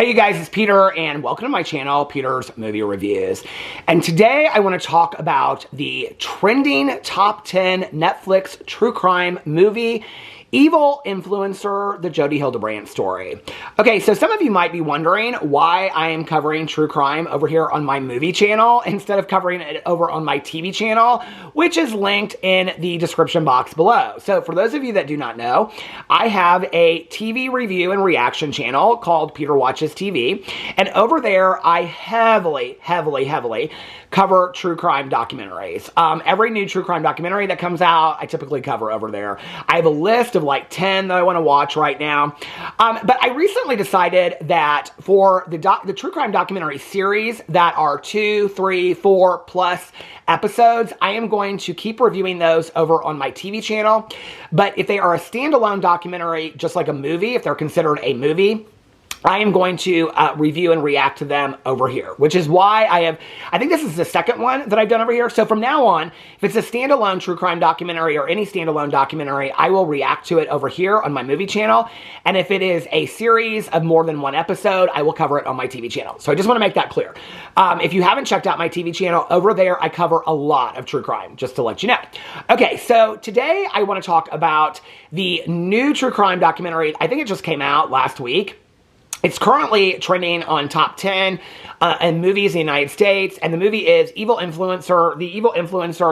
Hey you guys, it's Peter and welcome to my channel, Peter's Movie Reviews. And today I want to talk about the trending top 10 Netflix true crime movie, Evil Influencer, the Jodi Hildebrandt story. Okay, so some of you might be wondering why I am covering true crime over here on my movie channel instead of covering it over on my TV channel, which is linked in the description box below. So for those of you that do not know, I have a TV review and reaction channel called Peter Watches TV, and over there I heavily cover true crime documentaries. Every new true crime documentary that comes out, I typically cover over there. I have a list of like 10 that I want to watch right now. But I recently decided that for the true crime documentary series that are 2, 3, 4 plus episodes, I am going to keep reviewing those over on my TV channel. But if they are a standalone documentary, just like a movie, if they're considered a movie, I am going to review and react to them over here, which is why I think this is the second one that I've done over here. So from now on, if it's a standalone true crime documentary or any standalone documentary, I will react to it over here on my movie channel. And if it is a series of more than one episode, I will cover it on my TV channel. So I just want to make that clear. If you haven't checked out my TV channel, over there I cover a lot of true crime, just to let you know. Okay, so today I want to talk about the new true crime documentary. I think it just came out last week. It's currently trending on top 10 in movies in the United States, and the movie is Evil Influencer,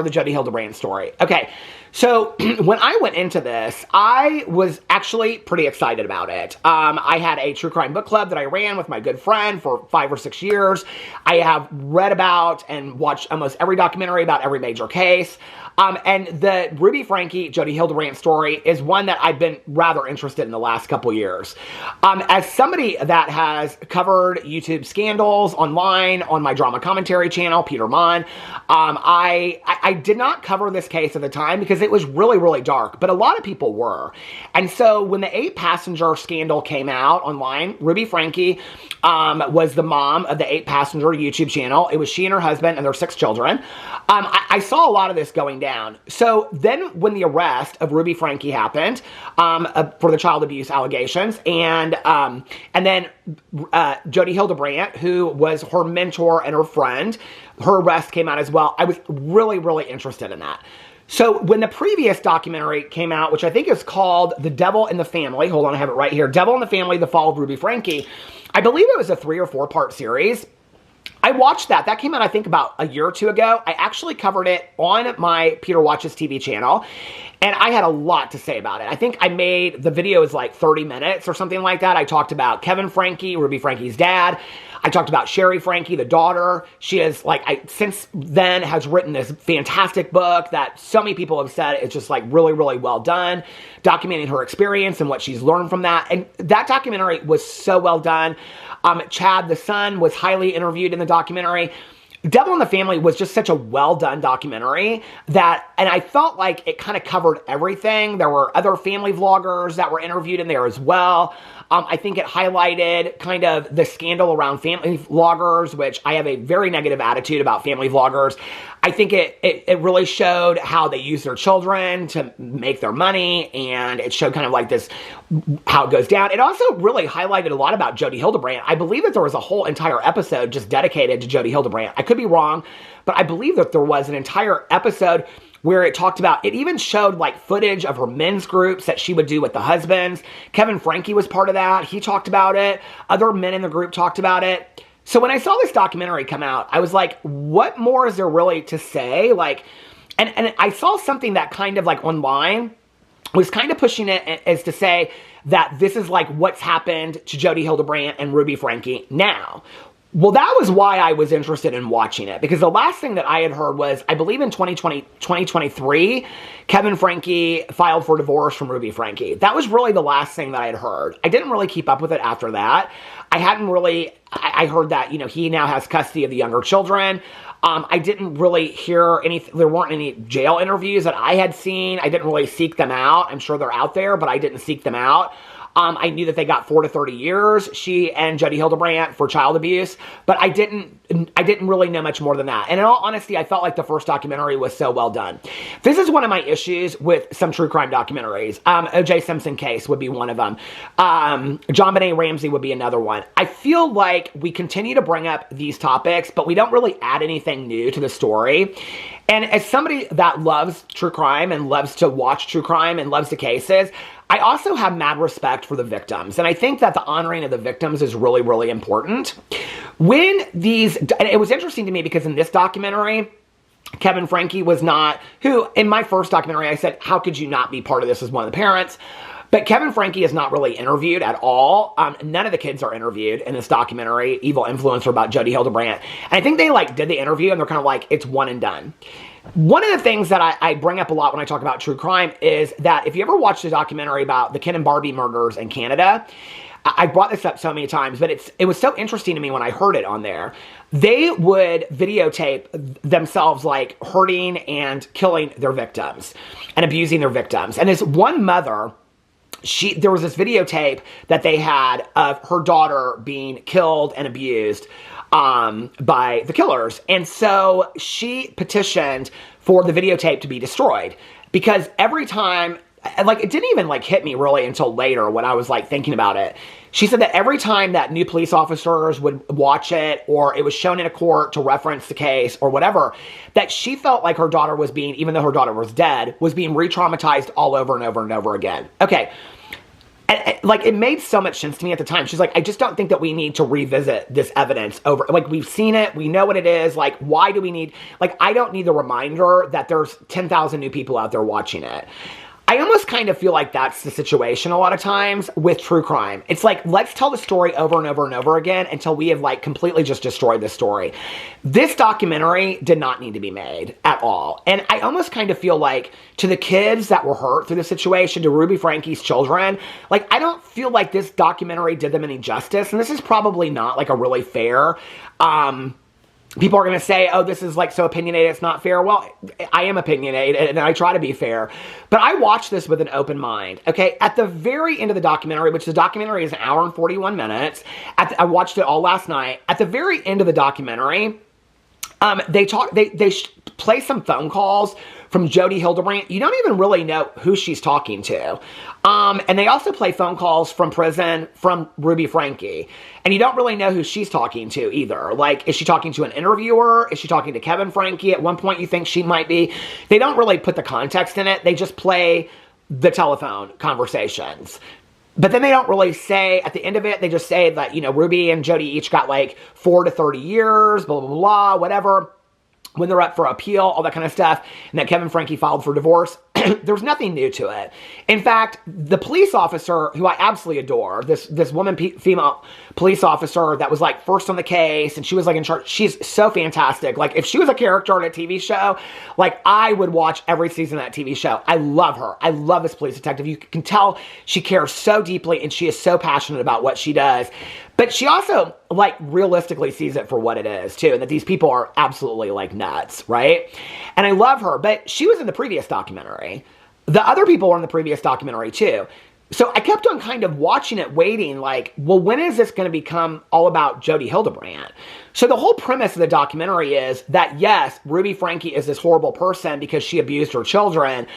the Jodi Hildebrandt story. Okay, so when I went into this, I was actually pretty excited about it. I had a true crime book club that I ran with my good friend for 5 or 6 years. I have read about and watched almost every documentary about every major case. And the Frankie, Jodi Hildebrandt story is one that I've been rather interested in the last couple years. As somebody that has covered YouTube scandals online on my drama commentary channel, Peter Mon, I did not cover this case at the time because it was really dark, but a lot of people were. And so when the 8-passenger scandal came out online, Frankie was the mom of the 8-passenger YouTube channel. It was she and her husband and their 6 children. I saw a lot of this going down. So then when the arrest of Frankie happened for the child abuse allegations, and then Jodi Hildebrandt, who was her mentor and her friend, her arrest came out as well. I was really interested in that. So when the previous documentary came out, which I think is called The Devil in the Family, hold on, I have it right here, Devil in the Family, The Fall of Frankie, I believe it was a 3 or 4 part series. I watched that. That came out, I think, about a year or 2 ago. I actually covered it on my Peter Watches TV channel, and I had a lot to say about it. I think I made, the video is like 30 minutes or something like that. I talked about Kevin Frankie, Frankie's dad. I talked about Sherry Frankie, the daughter. She is like, since then has written this fantastic book that so many people have said is just like really well done, documenting her experience and what she's learned from that. And that documentary was so well done. Chad, the son, was highly interviewed in the documentary. Devil in the Family was just such a well-done documentary that, and I felt like it kind of covered everything. There were other family vloggers that were interviewed in there as well. I think it highlighted kind of the scandal around family vloggers, which I have a very negative attitude about family vloggers. I think it really showed how they use their children to make their money, and it showed kind of like this, how it goes down. It also really highlighted a lot about Jodi Hildebrandt. I believe that there was a whole entire episode just dedicated to Jodi Hildebrandt. I could be wrong, but I believe that there was an entire episode where it talked about, it even showed like footage of her men's groups that she would do with the husbands. Kevin Frankie was part of that. He talked about it. Other men in the group talked about it. So when I saw this documentary come out, I was like, what more is there really to say? Like, and I saw something that kind of like online was kind of pushing it as to say that this is like what's happened to Jodi Hildebrandt and Frankie now. Well, that was why I was interested in watching it, because the last thing that I had heard was, I believe in 2023, Kevin Frankie filed for divorce from Frankie. That was really the last thing that I had heard. I didn't really keep up with it after that. I heard that, he now has custody of the younger children. I didn't really hear there weren't any jail interviews that I had seen. I didn't really seek them out. I'm sure they're out there, but I didn't seek them out. I knew that they got 4 to 30 years, she and Jodi Hildebrandt, for child abuse, but I didn't really know much more than that. And in all honesty, I felt like the first documentary was so well done. This is one of my issues with some true crime documentaries. O.J. Simpson case would be one of them. John Benet Ramsey would be another one. I feel like we continue to bring up these topics, but we don't really add anything new to the story. And as somebody that loves true crime and loves to watch true crime and loves the cases, I also have mad respect for the victims. And I think that the honoring of the victims is really, really important. And it was interesting to me because in this documentary, Kevin Frankie was not, who in my first documentary, I said, how could you not be part of this as one of the parents? But Kevin Frankie is not really interviewed at all. None of the kids are interviewed in this documentary, Evil Influencer, about Jodi Hildebrandt. And I think they did the interview and they're kind of like, it's one and done. One of the things that I bring up a lot when I talk about true crime is that if you ever watched a documentary about the Ken and Barbie murders in Canada, I brought this up so many times, but it was so interesting to me when I heard it on there. They would videotape themselves hurting and killing their victims and abusing their victims. And this one mother, there was this videotape that they had of her daughter being killed and abused by the killers. And so she petitioned for the videotape to be destroyed because every time, it didn't even hit me really until later when I was thinking about it. She said that every time that new police officers would watch it or it was shown in a court to reference the case or whatever, that she felt like her daughter was being, even though her daughter was dead, was being re-traumatized all over and over and over again. Okay. And, it made so much sense to me at the time. She's like, I just don't think that we need to revisit this evidence over. We've seen it. We know what it is. Why do we need, I don't need the reminder that there's 10,000 new people out there watching it. I almost kind of feel like that's the situation a lot of times with true crime. It's let's tell the story over and over and over again until we have completely just destroyed the story. This documentary did not need to be made at all. And I almost kind of feel like to the kids that were hurt through the situation, to Ruby Frankie's children, I don't feel like this documentary did them any justice. And this is probably not a really fair, people are going to say, oh, this is so opinionated, it's not fair. Well, I am opinionated and I try to be fair. But I watched this with an open mind, okay? At the very end of the documentary, which the documentary is an hour and 41 minutes, I watched it all last night. At the very end of the documentary, they play some phone calls from Jodi Hildebrandt. You don't even really know who she's talking to. And they also play phone calls from prison from Ruby Frankie. And you don't really know who she's talking to either. Is she talking to an interviewer? Is she talking to Kevin Frankie? At one point you think she might be. They don't really put the context in it. They just play the telephone conversations. But then they don't really say, at the end of it, they just say that, Ruby and Jodi each got 4 to 30 years, blah, blah, blah, blah, whatever. When they're up for appeal, all that kind of stuff, and that Kevin Frankie filed for divorce. There's nothing new to it. In fact, the police officer, who I absolutely adore, this woman, female police officer that was first on the case, and she was in charge, she's so fantastic. If she was a character on a TV show, I would watch every season of that TV show. I love her. I love this police detective. You can tell she cares so deeply, and she is so passionate about what she does. But she also, realistically sees it for what it is, too, and that these people are absolutely, nuts, right? And I love her, but she was in the previous documentary. The other people were in the previous documentary, too. So I kept on kind of watching it, waiting, well, when is this going to become all about Jodi Hildebrandt? So the whole premise of the documentary is that, yes, Ruby Frankie is this horrible person because she abused her children,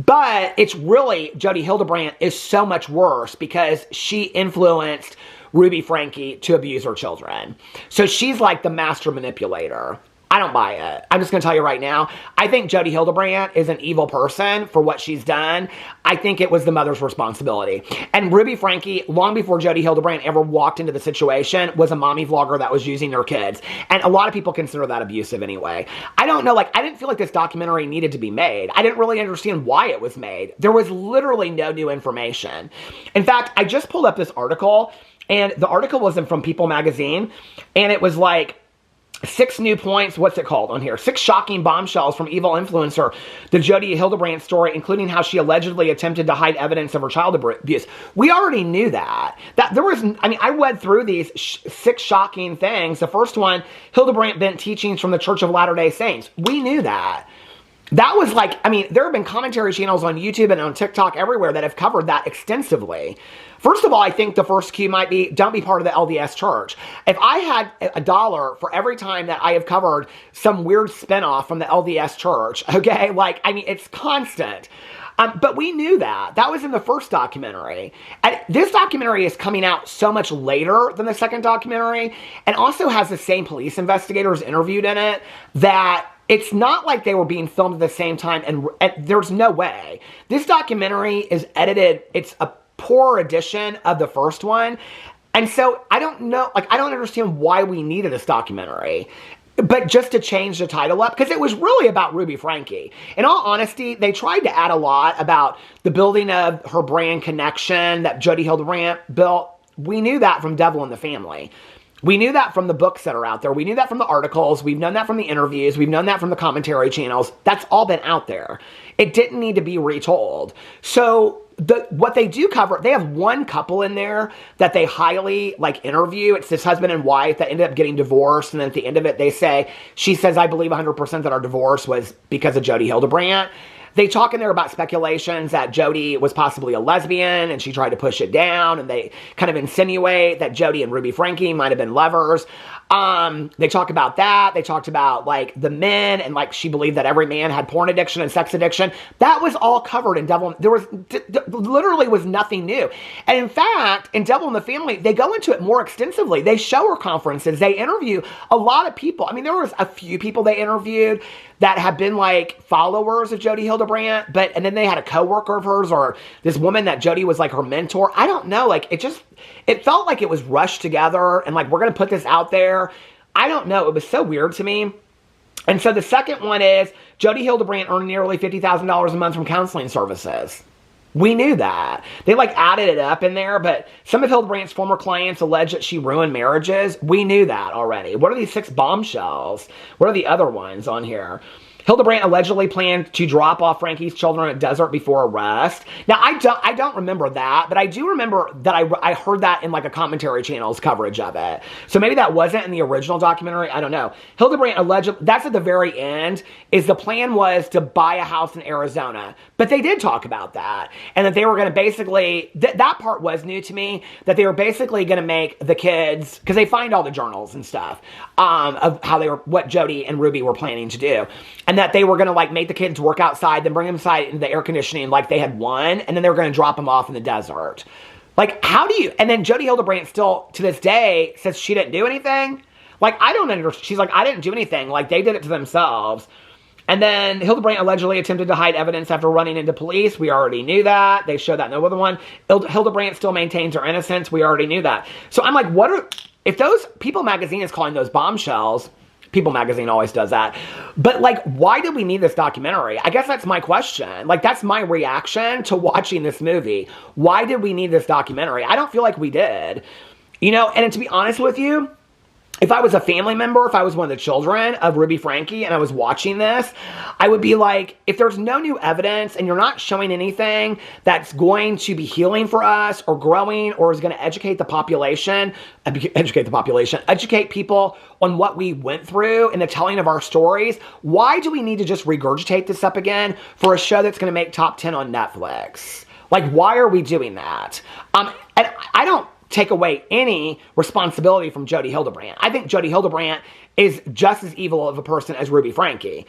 but it's really, Jodi Hildebrandt is so much worse because she influenced Ruby Frankie to abuse her children. So she's the master manipulator. I don't buy it. I'm just going to tell you right now. I think Jodi Hildebrandt is an evil person for what she's done. I think it was the mother's responsibility. And Ruby Frankie, long before Jodi Hildebrandt ever walked into the situation, was a mommy vlogger that was using her kids. And a lot of people consider that abusive anyway. I don't know, I didn't feel like this documentary needed to be made. I didn't really understand why it was made. There was literally no new information. In fact, I just pulled up this article, and the article wasn't from People magazine, and it was 6 new points, what's it called on here? 6 shocking bombshells from Evil Influencer, the Jodi Hildebrandt story, including how she allegedly attempted to hide evidence of her child abuse. We already knew that. I read through these 6 shocking things. The first one, Hildebrandt bent teachings from the Church of Latter-day Saints. We knew that. that was like, I mean, there have been commentary channels on YouTube and on TikTok everywhere that have covered that extensively. First of all, I think the first cue might be, don't be part of the LDS church. If I had $1 for every time that I have covered some weird spinoff from the LDS church, okay, like, I mean, it's constant. But we knew that. That was in the first documentary. And this documentary is coming out so much later than the second documentary, and also has the same police investigators interviewed in it, that it's not like they were being filmed at the same time, and there's no way. This documentary is edited. It's a poor edition of the first one. And so I don't know, like, I don't understand why we needed this documentary. But just to change the title up, because it was really about Ruby Frankie. In all honesty, they tried to add a lot about the building of her brand connection that Jodi Hildebrandt built. We knew that from Devil in the Family. We knew that from the books that are out there. We knew that from the articles. We've known that from the interviews. We've known that from the commentary channels. That's all been out there. It didn't need to be retold. So what they do cover, they have one couple in there that they highly interview. It's this husband and wife that ended up getting divorced. And then at the end of it, they say, she says, I believe 100% that our divorce was because of Jodi Hildebrandt. They talk in there about speculations that Jodi was possibly a lesbian and she tried to push it down. And they kind of insinuate that Jodi and Ruby Frankie might have been lovers. They talk about that. They talked about the men and she believed that every man had porn addiction and sex addiction. That was all covered in Devil. There was literally was nothing new. And in fact, in Devil in the Family, they go into it more extensively. They show her conferences. They interview a lot of people. I mean, there was a few people they interviewed that have been followers of Jodi Hildebrandt, and then they had a coworker of hers or this woman that Jodi was her mentor. I don't know. It felt like it was rushed together and we're going to put this out there. I don't know. It was so weird to me. And so the second one is Jodi Hildebrandt earned nearly $50,000 a month from counseling services. We knew that. They added it up in there, but some of Hildebrandt's former clients allege that she ruined marriages. We knew that already. What are these 6 bombshells? What are the other ones on here? Hildebrandt allegedly planned to drop off Frankie's children at desert before arrest. Now, I don't remember that, but I do remember that I heard that in a commentary channel's coverage of it. So maybe that wasn't in the original documentary. I don't know. Hildebrandt allegedly, that's at the very end, is the plan was to buy a house in Arizona. But they did talk about that. And that they were going to basically, that part was new to me, that they were basically going to make the kids, because they find all the journals and stuff, of how they were, what Jodi and Ruby were planning to do. And that they were going to make the kids work outside, then bring them inside in the air conditioning like they had won, and then they were going to drop them off in the desert. How do you, and then Jodi Hildebrandt still, to this day, says she didn't do anything? I don't understand. She's I didn't do anything. They did it to themselves. And then Hildebrandt allegedly attempted to hide evidence after running into police. We already knew that. They showed that in the other one. Hildebrandt still maintains her innocence. We already knew that. So I'm what are, if those, People Magazine is calling those bombshells, People Magazine always does that. But why did we need this documentary? I guess that's my question. That's my reaction to watching this movie. Why did we need this documentary? I don't feel like we did. And to be honest with you, if I was a family member, if I was one of the children of Ruby Frankie and I was watching this, I would be if there's no new evidence and you're not showing anything that's going to be healing for us or growing or is going to educate people on what we went through in the telling of our stories, why do we need to just regurgitate this up again for a show that's going to make top 10 on Netflix? Why are we doing that? And I don't take away any responsibility from Jodi Hildebrandt. I think Jodi Hildebrandt is just as evil of a person as Ruby Frankie,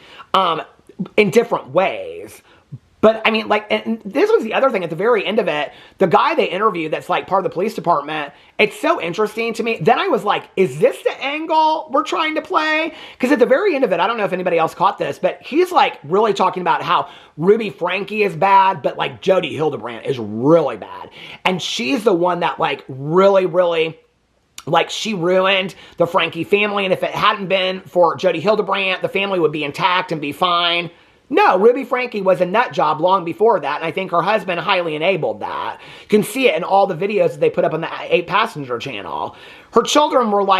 in different ways. But I mean, and this was the other thing at the very end of it, the guy they interviewed that's part of the police department, it's so interesting to me. Then I was is this the angle we're trying to play? Because at the very end of it, I don't know if anybody else caught this, but he's really talking about how Ruby Frankie is bad, but Jodi Hildebrandt is really bad. And she's the one that really, she ruined the Frankie family. And if it hadn't been for Jodi Hildebrandt, the family would be intact and be fine. No, Ruby Frankie was a nut job long before that, and I think her husband highly enabled that. You can see it in all the videos that they put up on the 8-passenger channel. Her children were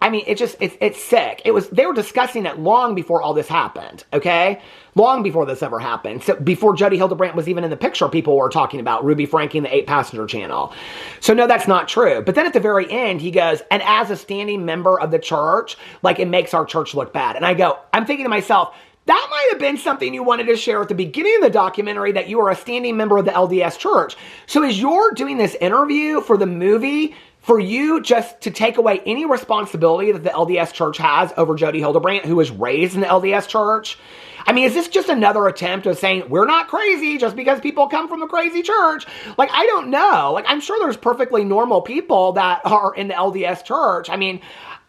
I mean, it's sick. They were discussing it long before all this happened, okay? Long before this ever happened. So before Jodi Hildebrandt was even in the picture, people were talking about Ruby Frankie and the 8-passenger channel. So no, that's not true. But then at the very end, he goes, and as a standing member of the church, it makes our church look bad. And I'm thinking to myself, that might have been something you wanted to share at the beginning of the documentary, that you are a standing member of the LDS Church. So as you're doing this interview for the movie, for you just to take away any responsibility that the LDS Church has over Jodi Hildebrandt, who was raised in the LDS Church, I mean, is this just another attempt of saying, we're not crazy just because people come from a crazy church? Like, I don't know. Like, I'm sure there's perfectly normal people that are in the LDS Church. I mean,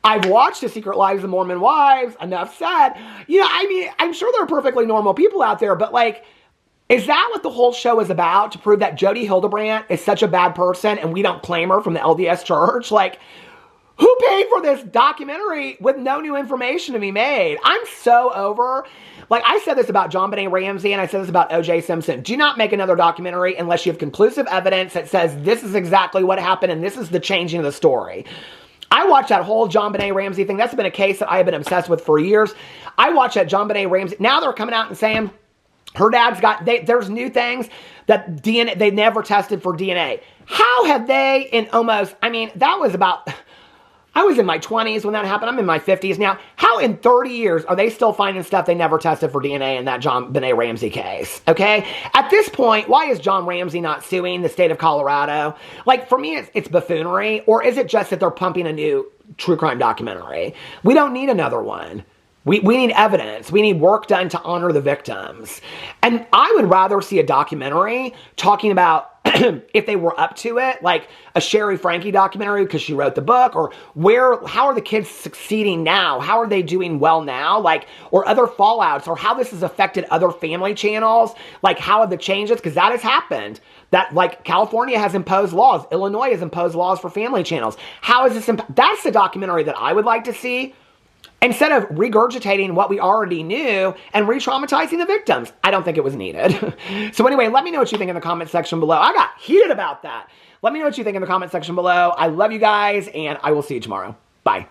I've watched The Secret Lives of Mormon Wives, enough said. You know, I mean, I'm sure there are perfectly normal people out there, but like, is that what the whole show is about? To prove that Jodi Hildebrandt is such a bad person and we don't claim her from the LDS Church? Like, who paid for this documentary with no new information to be made? I'm so over. Like, I said this about JonBenet Ramsey and I said this about O.J. Simpson. Do not make another documentary unless you have conclusive evidence that says this is exactly what happened and this is the changing of the story. I watched that whole JonBenet Ramsey thing. That's been a case that I have been obsessed with for years. I watched that JonBenet Ramsey. Now they're coming out and saying her dad's got, there's new things that DNA, they never tested for DNA. How have they in almost, I mean, that was about, I was in my 20s when that happened. I'm in my 50s now. How in 30 years are they still finding stuff they never tested for DNA in that JonBenet Ramsey case? Okay? At this point, why is John Ramsey not suing the state of Colorado? Like, for me, it's buffoonery. Or is it just that they're pumping a new true crime documentary? We don't need another one. We need evidence. We need work done to honor the victims. And I would rather see a documentary talking about if they were up to it, like a Sherry Frankie documentary because she wrote the book, or how are the kids succeeding now? How are they doing well now? Like, or other fallouts, or how this has affected other family channels. Like, how have the changes? Because that has happened. That, like, California has imposed laws. Illinois has imposed laws for family channels. How is this? That's the documentary that I would like to see. Instead of regurgitating what we already knew and re-traumatizing the victims. I don't think it was needed. So anyway, let me know what you think in the comment section below. I got heated about that. Let me know what you think in the comment section below. I love you guys, and I will see you tomorrow. Bye.